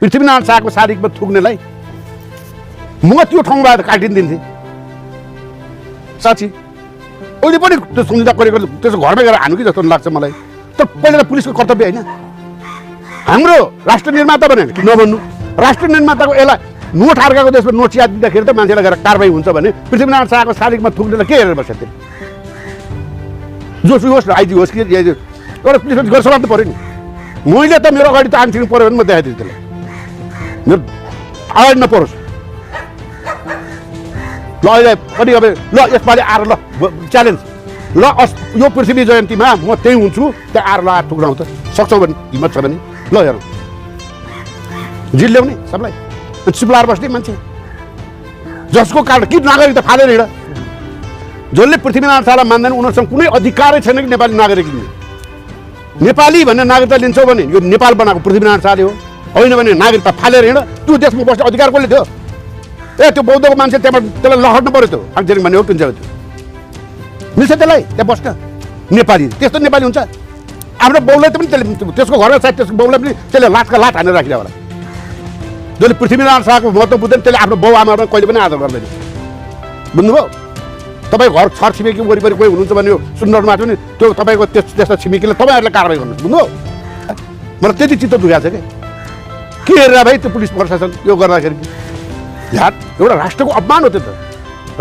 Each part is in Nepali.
पृथ्वीनारायण शाहको शारीरिकमा थुक्नेलाई म त्यो ठाउँबाट काटिदिन्थेँ साँच्ची। अहिले पनि त्यो सम्झिँदा गरेको त्यसो घरमै गएर हानु कि जस्तो लाग्छ मलाई। तर पहिला त पुलिसको कर्तव्य होइन, हाम्रो राष्ट्र निर्माता भने कि नभन्नु, राष्ट्र निर्माताको यसलाई नोट अर्काको देशमा नोट याद दिँदाखेरि त मान्छेलाई गएर कारबाही हुन्छ भने पृथ्वीनारायण शाहको शारीरिकमा थुक्नेलाई के हेरेर बस्छ त्यो? जोसुकै होस् न, आइजी होस् कि एउटा पुलिसले गरेर समात्नु पऱ्यो नि। मैले त मेरो अगाडि त आङसिङ पऱ्यो भने म देखाइदिन्छु त्यसलाई, मेरो अगाडि नपरोस्। ल अहिले पनि अब ल यसपालि आएर ल च्यालेन्ज, ल यो पृथ्वी जयन्तीमा म त्यही हुन्छु, त्यहाँ आएर ल ठुक्राउँ त सक्छौ भने, हिम्मत छ भने ल हेरौँ, जिल ल्याउने सबलाई चिप्लाएर बस्ने मान्छे जसको कारण कि नागरिक त फालेर हिँड। जसले पृथ्वीनारायण शाहलाई मान्दैन उनीहरूसँग कुनै अधिकारै छैन कि नेपाली नागरिक लिने। नेपाली भन्ने नागरिकता लिन्छौ भने यो नेपाल बनाएको पृथ्वीनारायण शाहले हो, होइन भने नागरिकता फालेर हिँड। त्यो देशमा बस्ने अधिकार कसले थियो? त्यो बौद्धको मान्छे त्यहाँबाट त्यसलाई लहट्नु पऱ्यो त्यो आङचेरिङ भन्ने हो कुन चाहिँ त्यो मिल्छ त्यसलाई त्यहाँ बस्न? नेपाली त्यस्तो नेपाली हुन्छ? आफ्नो बाउलाई पनि त्यसले त्यसको घरमा सायद त्यसको बाउलाई पनि त्यसले लातका लात हानेर राखिदियो होला। जसले पृथ्वीनारायण शाहको महत्त्व बुझ्दैन त्यसले आफ्नो बाउ आमालाई कहिले पनि आदर गर्दैन। बुझ्नुभयो? तपाईँ घर छर छिमेकी वरिपरि कोही हुनुहुन्छ भने सुन्दरमा पनि त्यो तपाईँको त्यस्ता छिमेकीले तपाईँहरूले कारवाही गर्नुहुन्छ। बुझ्नुभयो? मलाई त्यति चित्त दुखाएको छ के हेरेर भाइ त्यो पुलिस प्रशासन यो गर्दाखेरि यार एउटा राष्ट्रको अपमान हो त्यो त,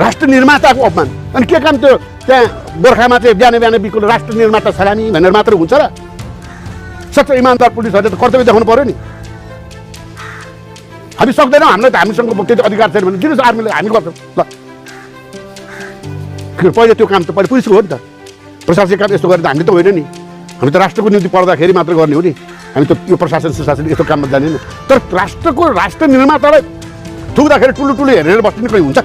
राष्ट्र निर्माताको अपमान। अनि के काम त्यो त्यहाँ गोर्खामा चाहिँ बिहान बिहान बिल्कुल राष्ट्र निर्माता सलामी भनेर मात्र हुन्छ र? सच्चा इमान्दार पुलिसहरूले त कर्तव्य देखाउनु पऱ्यो नि। हामी सक्दैनौँ, हामीलाई त हामीसँग त्यति अधिकार छैन भने दिनुहोस् आर्मीले, हामी गर्छौँ ल। पहिले त्यो काम त पहिले पुलिसको हो नि त, प्रशासनिक काम यस्तो गर्ने त हामीले त होइन नि। हामी त राष्ट्रको निम्ति पर्दाखेरि मात्र गर्ने हो नि, हामी त यो प्रशासन सुशासन यस्तो काममा जाँदैन। तर राष्ट्रको राष्ट्र निर्मातालाई थुक्दाखेरि टुलु टुलु हेरेर बस्ने कोही हुन्छ?